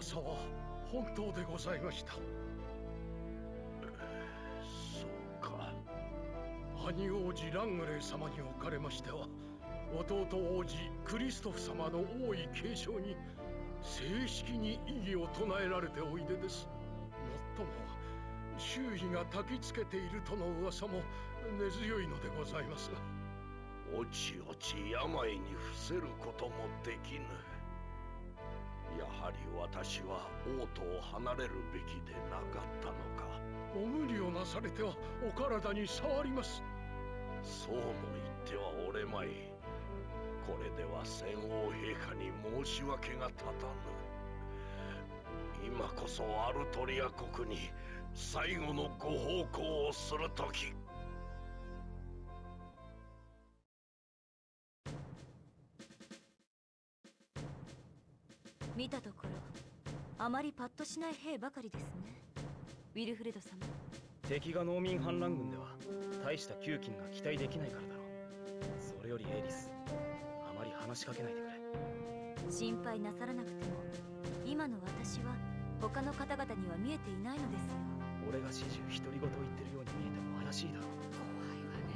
噂は本当でございました。そうか。兄王子ラングレー様におかれましては、弟王子クリストフ様の王位継承に正式に異議を唱えられておいでです。もっとも周囲が焚きつけているとの噂も根強いのでございます。おちおち病に伏せることもできぬ。やはり私は王都を離れるべきでなかったのか。ご無理をなされてはお体に障ります。そうも言ってはおれまい。これでは先王陛下に申し訳が立たぬ。今こそアルトリア国に最後のご奉公をする時。見たところあまりパッとしない兵ばかりですね、ウィルフレド様。敵が農民反乱軍では大した給金が期待できないからだろう。それよりエリス、あまり話しかけないでくれ。心配なさらなくても今の私は他の方々には見えていないのですよ。俺が始終独り言を言ってるように見えても怪しいだろう。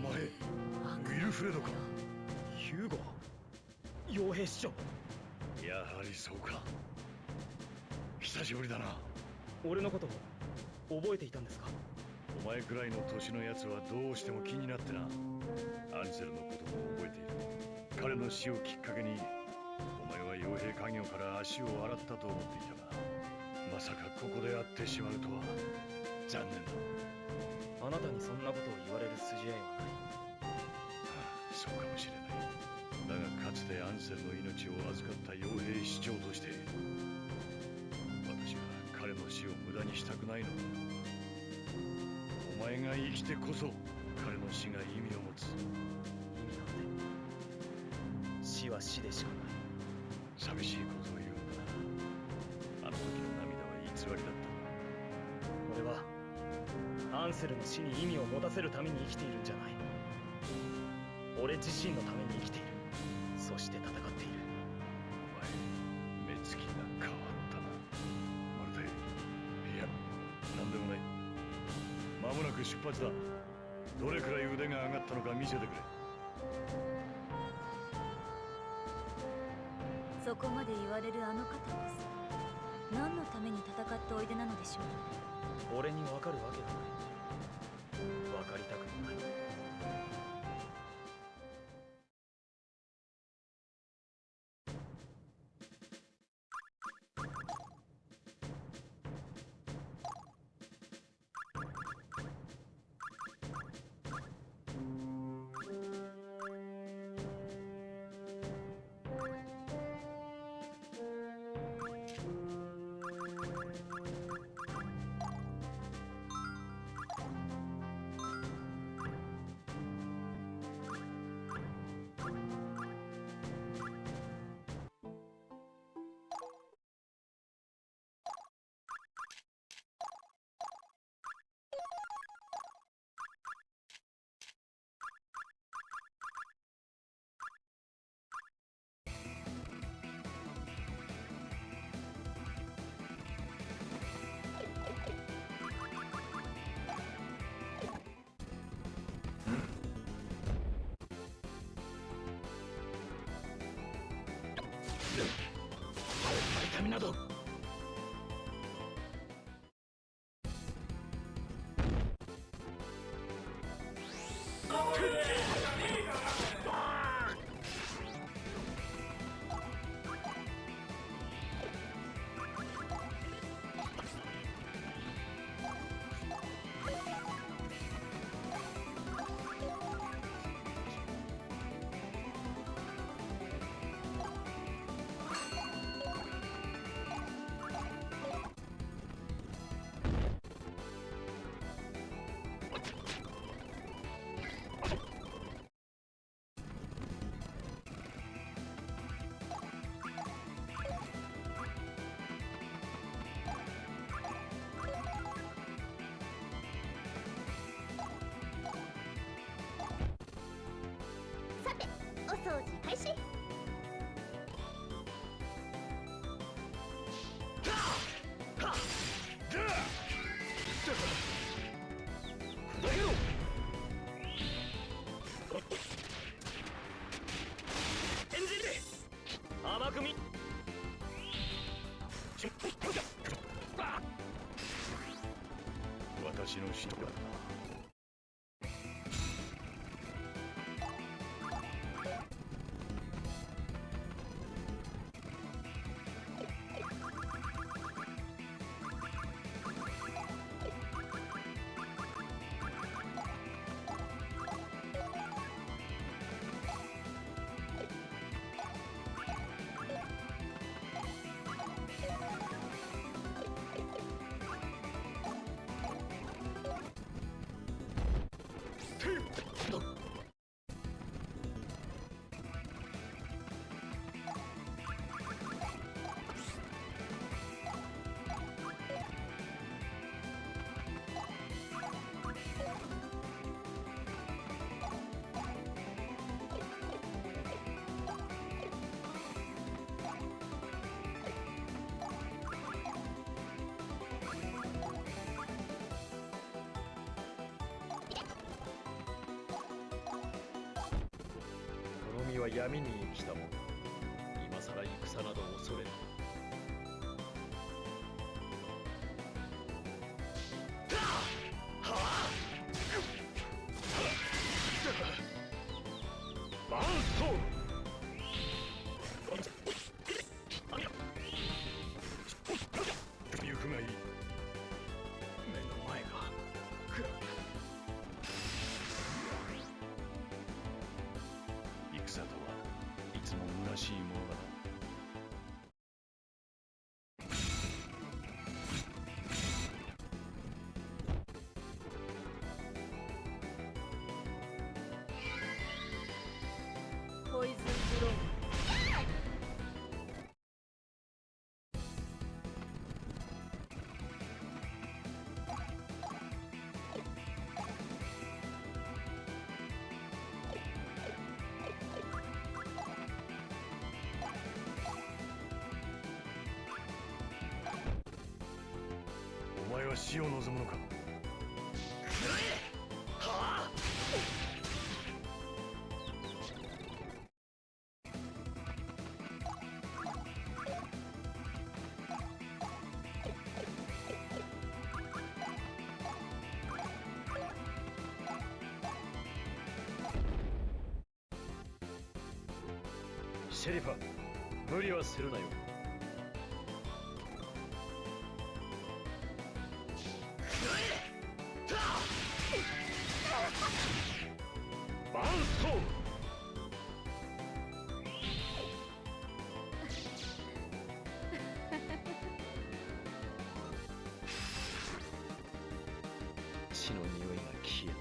お前、ウィルフレドか。ヒューゴ、傭兵師長。やはりそうか。久しぶりだな。俺のことを覚えていたんですか？お前くらいの年のやつはどうしても気になってな。アンセルのことも覚えている。彼の死をきっかけにお前は傭兵家業から足を洗ったと思っていたが、まさかここで会ってしまうとは残念だ。あなたにそんなことを言われる筋合いはない。そうかもしれない。だがかつてアンセルの命を預かった傭兵市長として私は彼の死を無駄にしたくないのだ。お前が生きてこそ彼の死が意味を持つ。意味なんて死は死でしかない。寂しいことを言うんだな。あの時の涙は偽りだった。俺はアンセルの死に意味を持たせるために生きているんじゃない。俺自身のために生きている。そして戦っている。お前、目つきが変わったな。まるで、いや、なんでもない。間もなく出発だ。どれくらい腕が上がったのか見せてくれ。そこまで言われるあの方こそ何のために戦っておいでなのでしょう。俺に分かるわけがない。分かりたくもない。痛みなどお掃除開始。ちの人だな。この身は闇に生きたもの。今さら戦など恐れぬ。バーンストーム。行くがいい。目の前が暗く。戦とはいつも虚しいものだ。ポイズンブロー。お前は死を望むのか。シェリファ、無理はするなよ。バーンストーム。血の匂いが消えた。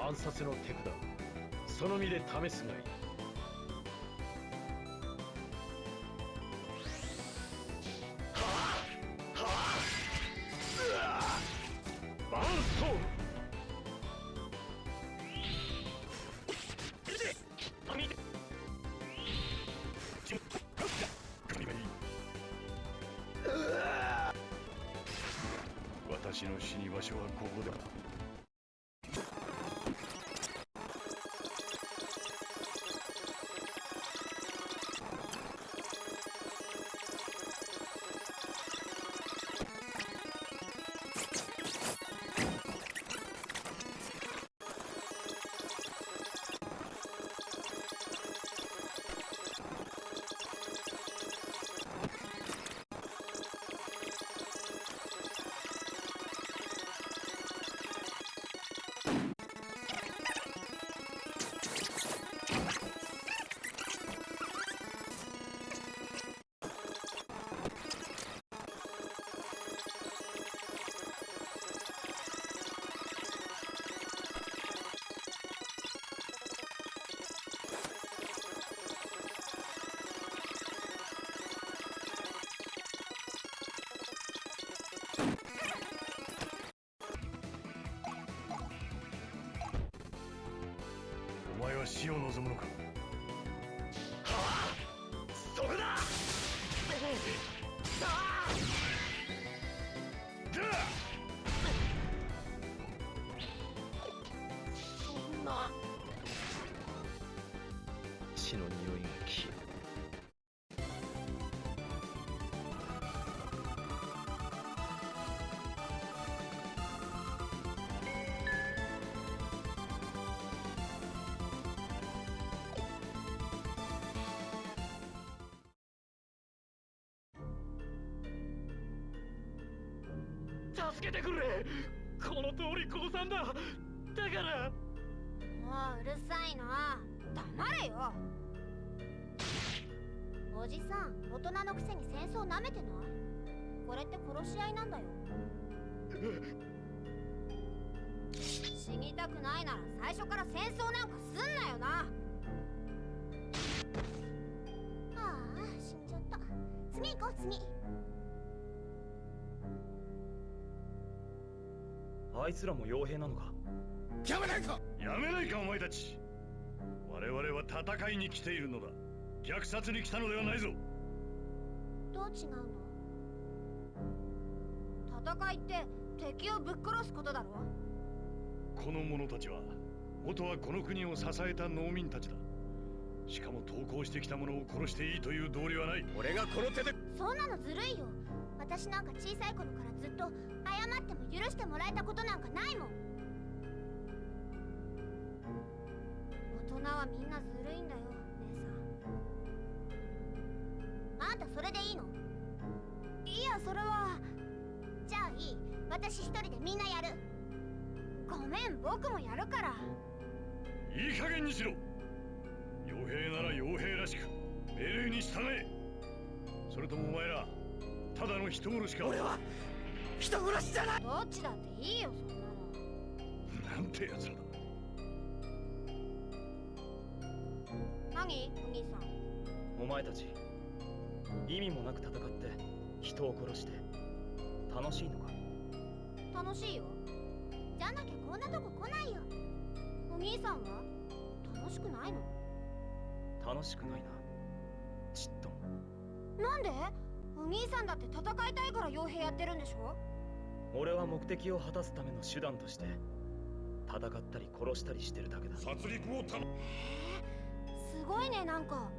暗殺の手札、その身で試すがいい。バーンストーム。私の死に場所はここだ。お前は死を望むのか。そこだ。そんな。血の匂いが消え助けてくれ。この通り降参だ。だからもううるさいな。黙れよ。おじさん、大人のくせに戦争なめてない？これって殺し合いなんだよ。死にたくないなら最初から戦争なんかすんなよな。ああ、死んじゃった。次行こう、次。あいつらも傭兵なのか。やめないかお前たち。我々は戦いに来ているのだ。虐殺に来たのではないぞ。どう違うの？戦いって敵をぶっ殺すことだろ？この者たちは元はこの国を支えた農民たちだ。しかも投降してきた者を殺していいという道理はない。俺がこの手で。そんなのずるいよ。私なんか小さい頃からずっと謝っても許してもらえたことなんかないもん。大人はみんなずるいんだよ、姉さん。あんたそれでいいの？いや、それは。じゃあいい。私一人でみんなやる。ごめん、僕もやるから。いい加減にしろ。傭兵なら傭兵らしく命令に従え。それともお前らただの人殺しか。俺は人殺しじゃない。どっちだっていいよ、そんなの。なんてやつらだ。何、お兄さん。お前たち意味もなく戦って人を殺して楽しいのか。楽しいよ。じゃなきゃこんなとこ来ないよ。お兄さんは楽しくないの？楽しくないな、ちっとも。なんで？お兄さんだって戦いたいから傭兵やってるんでしょ？俺は目的を果たすための手段として戦ったり殺したりしてるだけだ。殺戮を頼む。すごいね、なんか。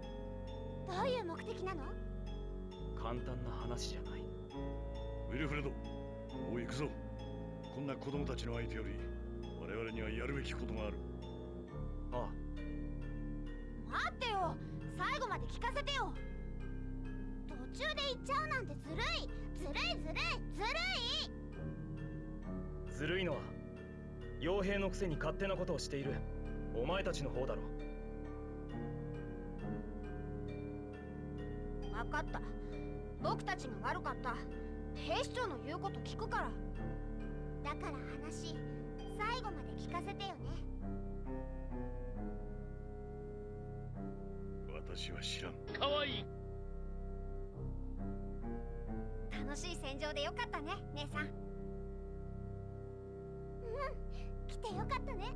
どういう目的なの？簡単な話じゃない。ウィルフレド、もう行くぞ。こんな子供たちの相手より我々にはやるべきことがある。あ待ってよ、最後まで聞かせてよ。途中で行っちゃうなんてずるい。ずるいずるいずるい。ずるいのは傭兵のくせに勝手なことをしているお前たちの方だろ。分かった。僕たちが悪かった。兵士長の言うこと聞くから。だから話、最後まで聞かせてよね。私は知らん。かわいい。楽しい戦場でよかったね、姉さん。来てよかったね。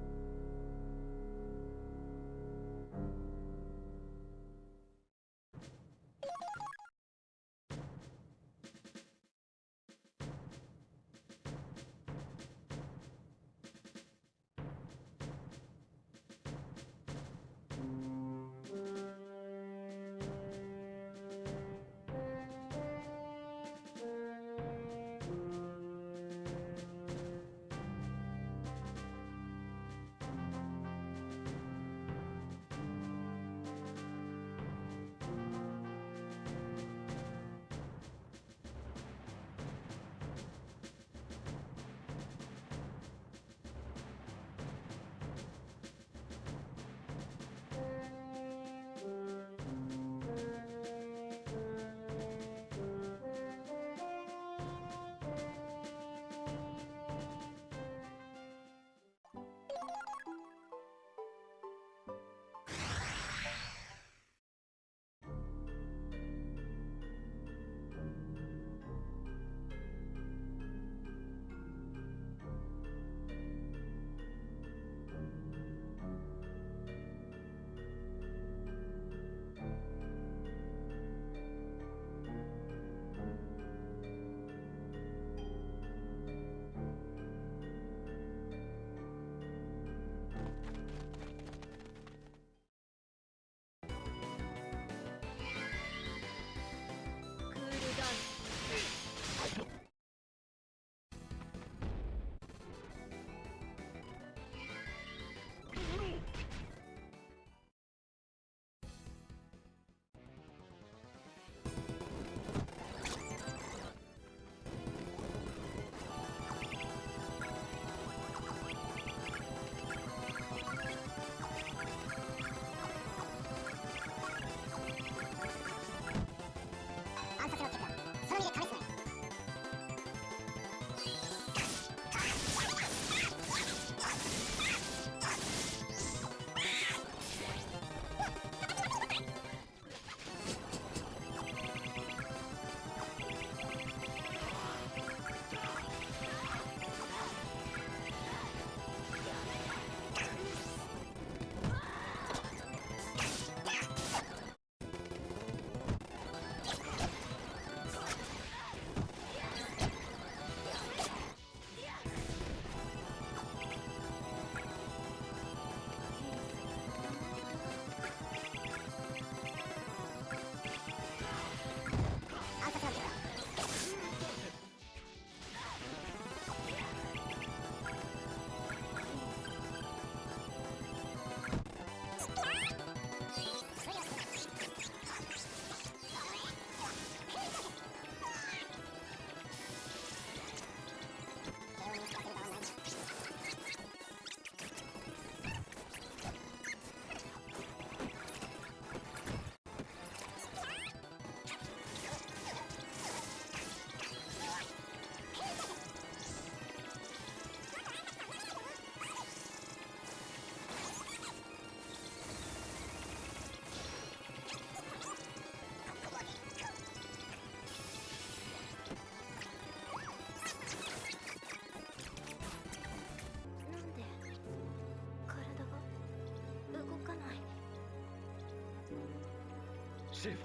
シェリフ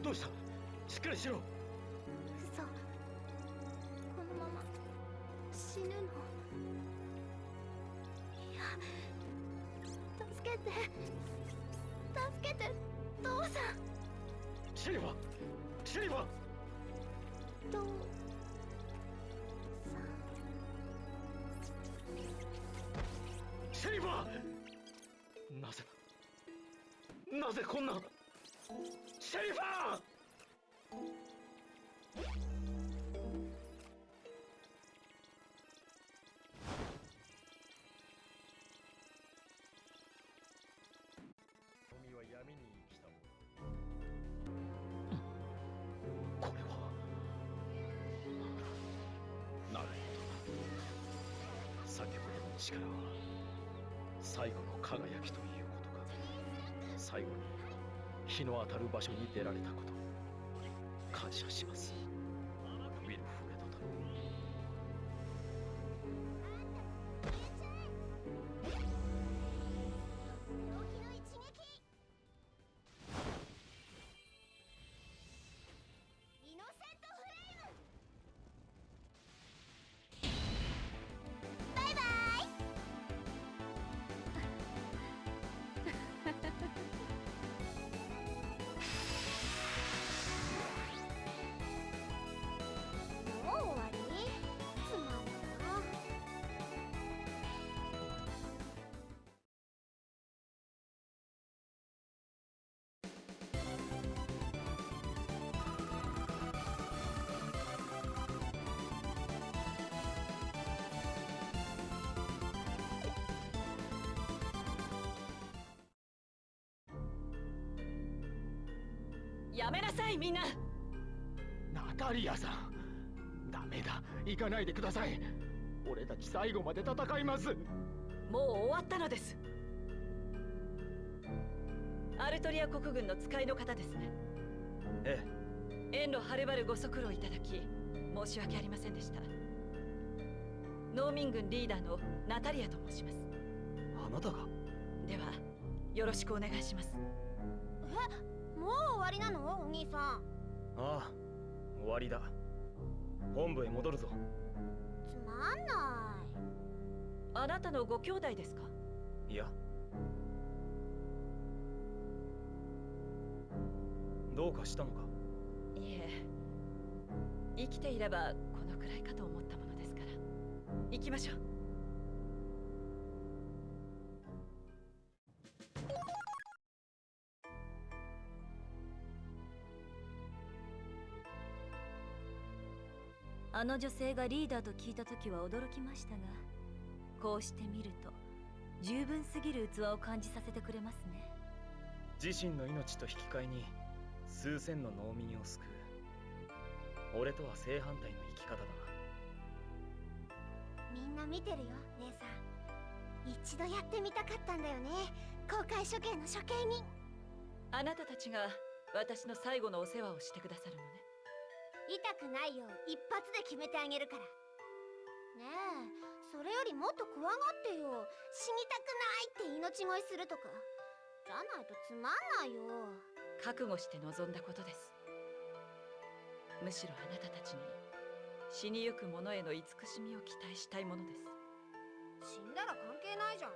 どうした？しっかりしろ。嘘、このまま死ぬの？いや、助けて助けて、父さん。シェリフシェリフ父さん。シェリフなぜこんな。シェリフ君は闇に生きたもの。これは。なる先ほどの力は最後の輝きということか。最後に日の当たる場所に出られたこと、感謝します、ウィルフレド殿。驚きの一撃。イノセントフレーム。バイバイ。もう終わり？つまんないな。やめなさいみんな。ナタリアさん、ダメだ、行かないでください。俺たち最後まで戦います。もう終わったのです。アルトリア国軍の使いの方ですね。え遠路はるばるご足労いただき申し訳ありませんでした。農民軍リーダーのナタリアと申します。え、あなたが。ではよろしくお願いします。もう終わりなの、お兄さん？ああ、終わりだ。本部へ戻るぞ。つまんなあなたのご兄弟ですか？いや、どうかしたのか？いえ、生きていればこのくらいかと思ったものですから。行きましょう。あの女性がリーダーと聞いた時は驚きましたが、こうして見ると十分すぎる器を感じさせてくれますね。自身の命と引き換えに数千の農民を救う。俺とは正反対の生き方だな。い。みんな見てるよ、姉さん。一度やってみたかったんだよね、公開処刑の処刑人。あなたたちが私の最後のお世話をしてくださるのね。痛くないよう一発で決めてあげるから。ねえ、それよりもっと怖がってよ。死にたくないって命乞いするとかじゃないとつまんないよ。覚悟して臨んだことです。むしろあなたたちに死にゆく者への慈しみを期待したいものです。死んだら関係ないじゃん。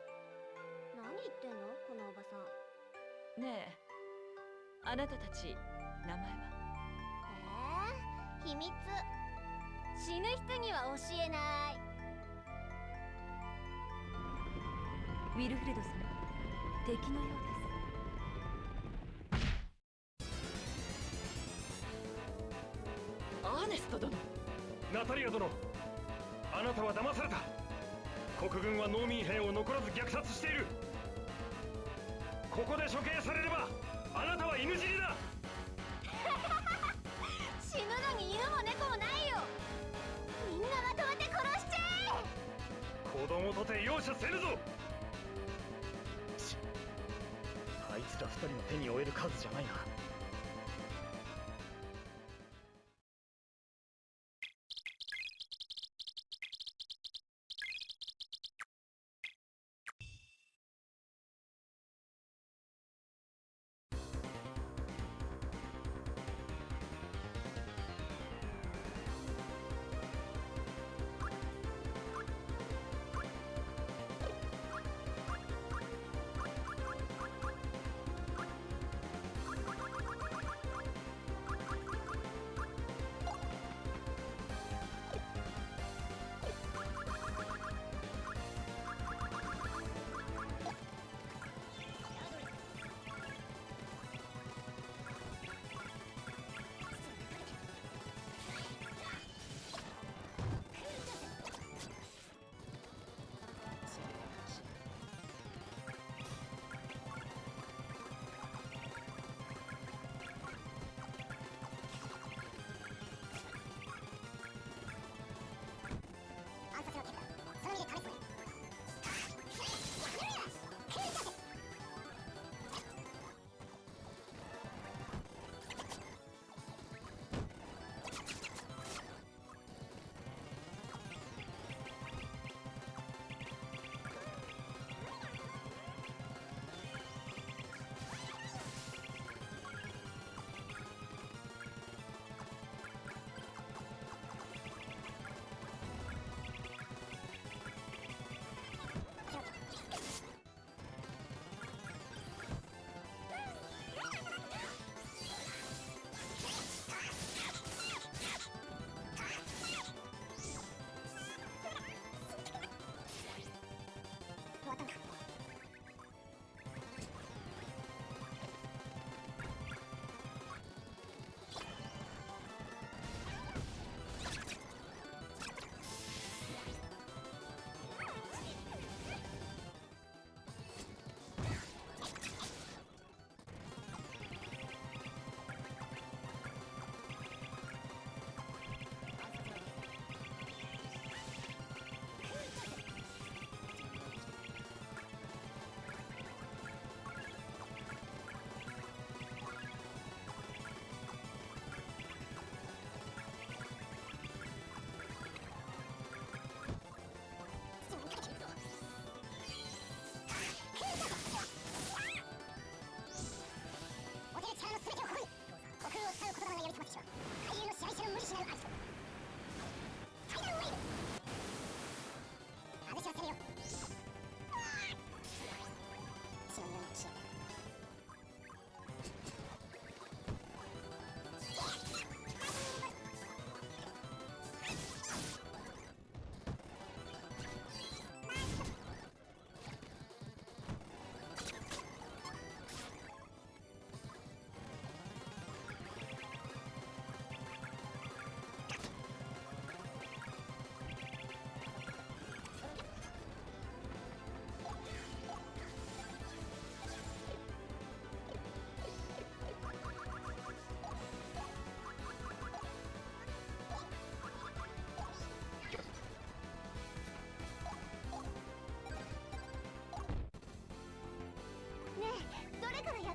何言ってんの、このおばさん。ねえ、あなたたち名前は？秘密。死ぬ人には教えない。ウィルフレド様、敵のようです。アーネスト殿。ナタリア殿、あなたは騙された。国軍は農民兵を残らず虐殺している。ここで処刑されればあなたは犬死にだ。死ぬのに犬も猫もないよ。みんなまとめて殺しちゃ子供とて容赦せぬぞ。あいつら二人の手に負える数じゃないな。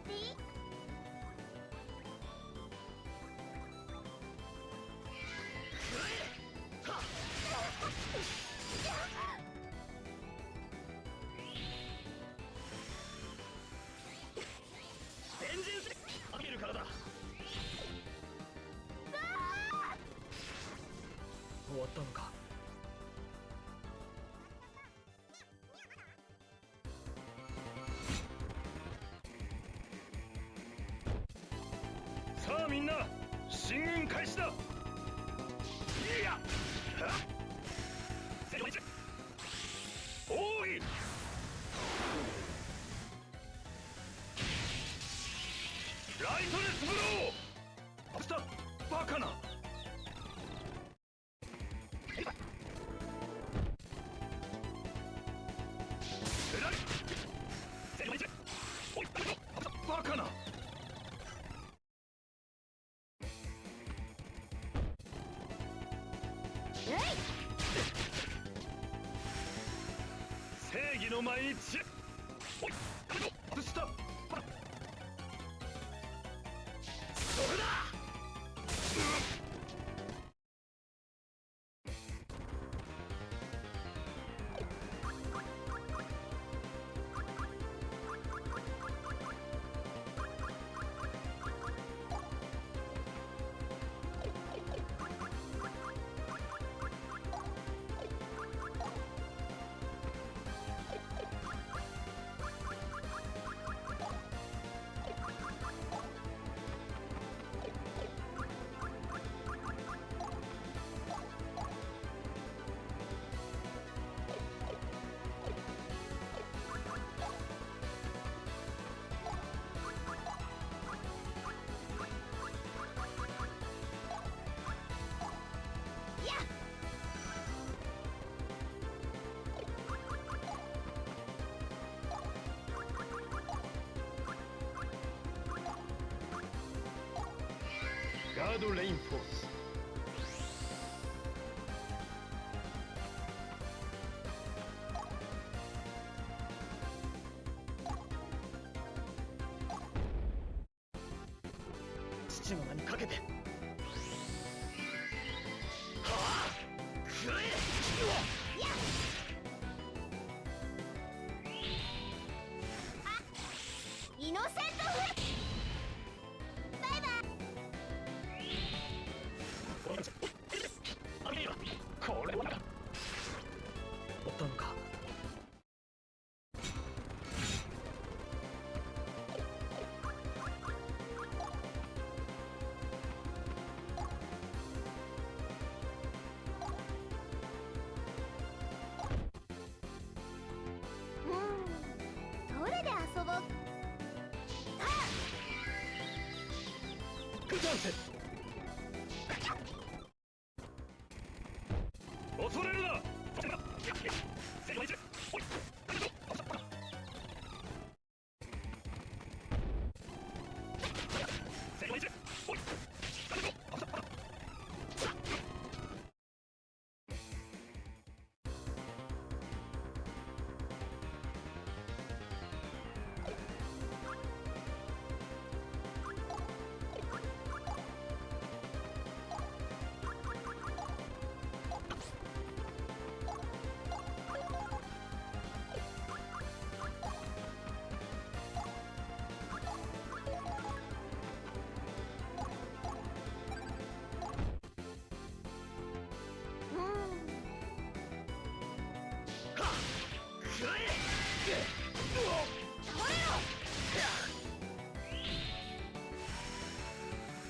っていい？エンジン上げるからだ。終わったのか。さあみんな、進軍開始だ。いや、おい、ライトレスブロー。あした、バカな。バカな。正義の前に散れ。外した。それだ。ガードレインフォース。父の名にかけて。はあ、食え。イノセントフレ。バイバイ。これは終わったのか。どれで遊ぼう？グザンセ。恐れるな。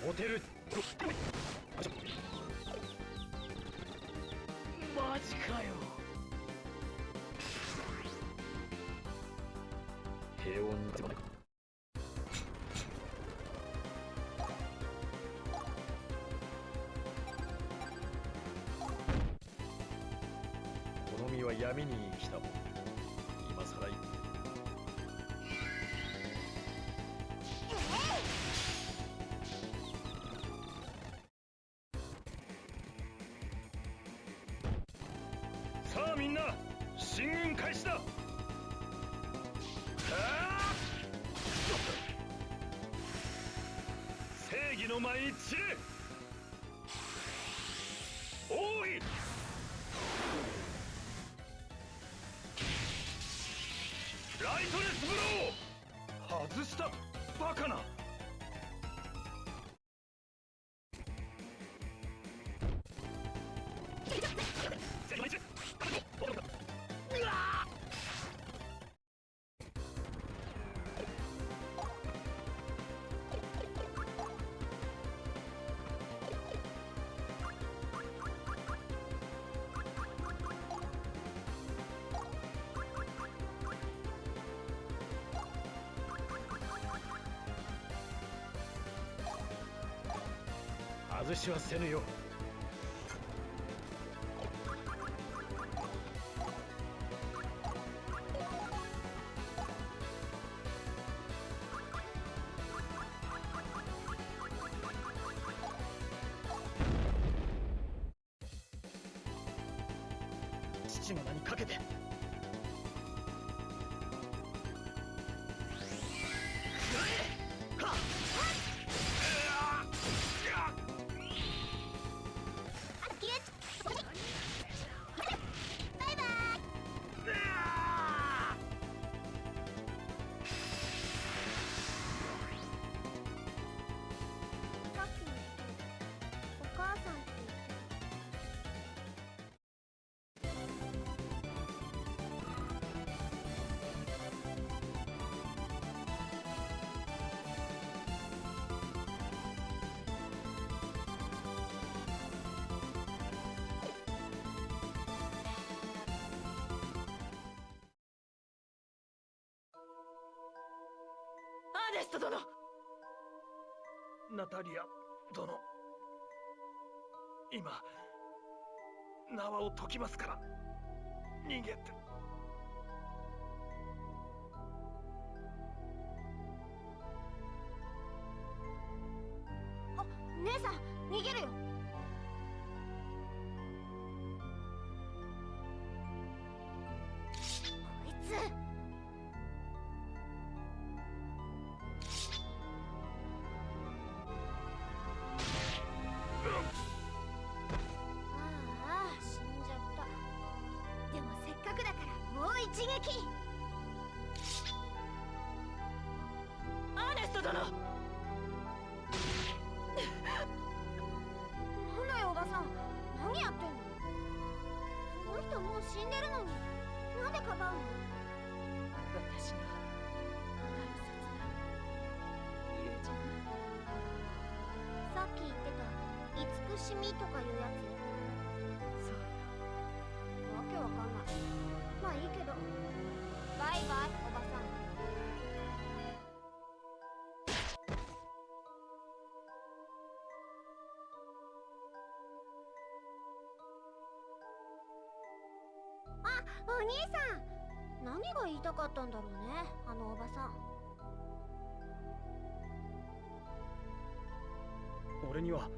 モテる。マジかよ。平穏につまない。この身は闇に来たもん。今さらさあみんな、進軍開始だ。の前に散れ。おい、ライトレスブロー。外した、バカな。外しはせぬよ。父の名にかけて。さっきのお母さんって言ってアーネスト殿。ナタリア殿、今縄を解きますから逃げて。あ、姉さん逃げるよ。こいつああ、死んじゃった。でもせっかくだからもう一撃。アーネスト殿。なんだよおばさん、何やってんの。その人もう死んでるのになんでかばうの。私の大切な友人が。さっき言ってた慈しみとかいうやつ。そうよ。わけわかんない。まあいいけど、バイバイおばさん。あ、お兄さん、何が言いたかったんだろうね、あのおばさん。俺には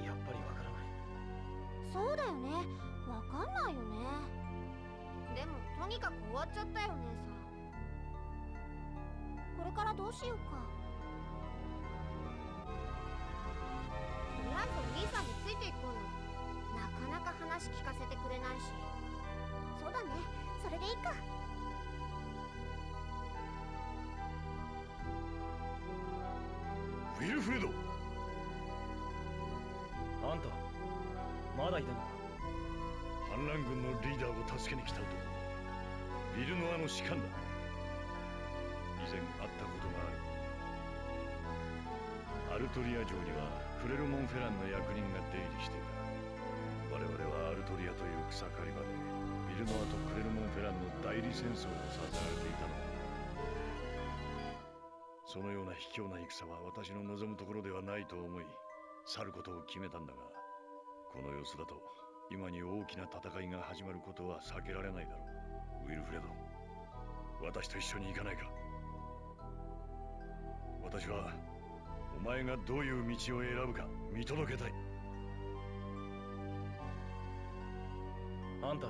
やっぱりわからない。そうだよね、わかんないよね。でもとにかく終わっちゃったよ姉さん。これからどうしようか。とりあえずお兄さんについていこうよ。なかなか話聞かせてくれないし。そうだね、それでいいか。ウィルフレド、あんたまだいたのか。反乱軍のリーダーを助けに来た男、ビルノアの士官だ。以前会ったことがある。アルトリア城にはクレルモンフェランの役人が出入りしていた。我々はアルトリアという草刈り場でビルノアとクレルモンフェランの代理戦争をさせられていたのだ。そのような卑怯な戦は私の望むところではないと思い去ることを決めたんだが、この様子だと今に大きな戦いが始まることは避けられないだろう。ウィルフレド、私と一緒に行かないか。私はお前がどういう道を選ぶか見届けたい。あんた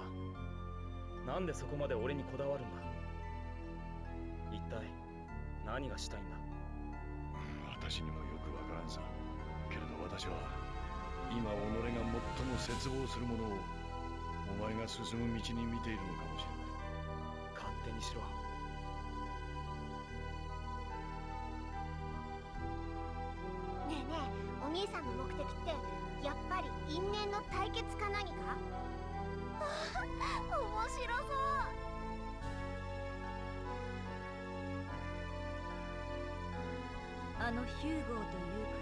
なんでそこまで俺にこだわるんだ。一体何がしたいんだ。私にもよくわからんさ。けれど私は今己が最も絶望するものをお前が進む道に見ているのかもしれない。勝手にしろ。ねえねえ、お兄さんの目的ってやっぱり因縁の対決か何か？面白そう。あのヒューゴーという方、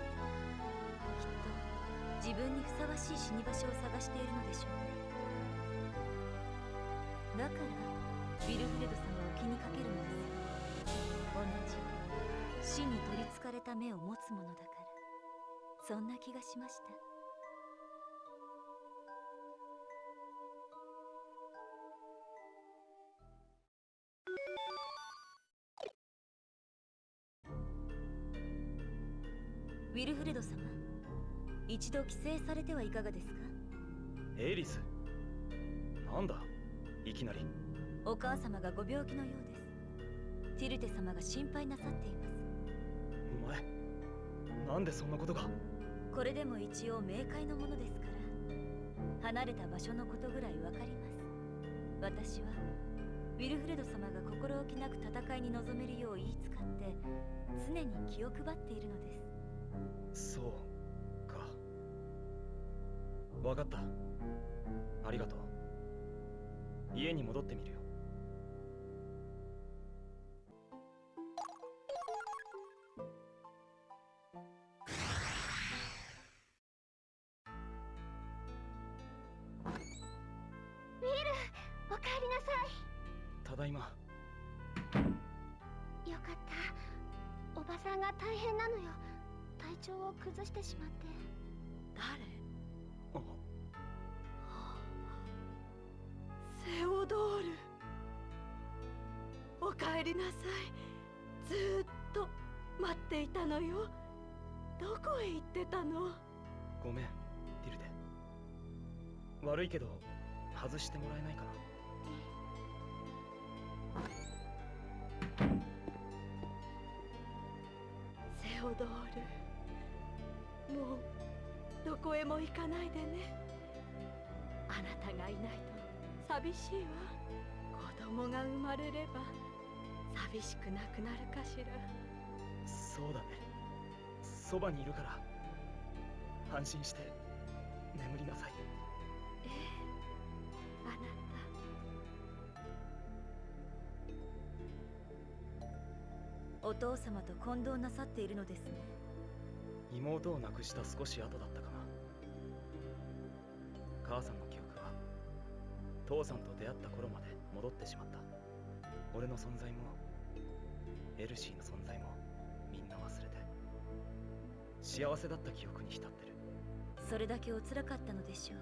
きっと自分にふさわしい死に場所を探しているのでしょうね。だからウィルフレド様を気にかけるのですよ。同じ死に取りつかれた目を持つものだから、そんな気がしました。ウィルフレド様、一度帰省されてはいかがですか？エリス、なんだいきなり。お母様がご病気のようです。ティルテ様が心配なさっています。お前、なんでそんなことが。これでも一応冥界のものですから、離れた場所のことぐらいわかります。私はウィルフレド様が心置きなく戦いに臨めるよう言いつかって常に気を配っているのです。そうか。わかった。ありがとう。家に戻ってみるよ。おかえりなさただいま。い。よかった。おばさんが大変なのよ。体調を崩してしまって。誰？あ、セオドール。おかえりなさい。ずーっと待っていたのよ。どこへ行ってたの？ごめん、ティルテ。悪いけど外してもらえないかな。セオドール、もうどこへも行かないでね。あなたがいないと寂しいわ。子供が生まれれば寂しくなくなるかしら。そうだね。そばにいるから安心して眠りなさい。ええ、あなた。お父様と混同なさっているのですね。妹を亡くした少し後だったかな。母さんの記憶は父さんと出会った頃まで戻ってしまった。俺の存在もエルシーの存在もみんな忘れて幸せだった記憶に浸ってる。それだけおつらかったのでしょう。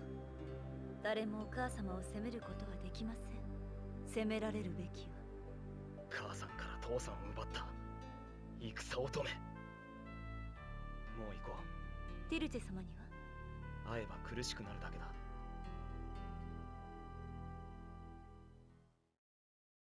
誰もお母様を責めることはできません。責められるべきは母さんから父さんを奪った戦乙女。もう行こう。ティルテ様には会えば苦しくなるだけだ。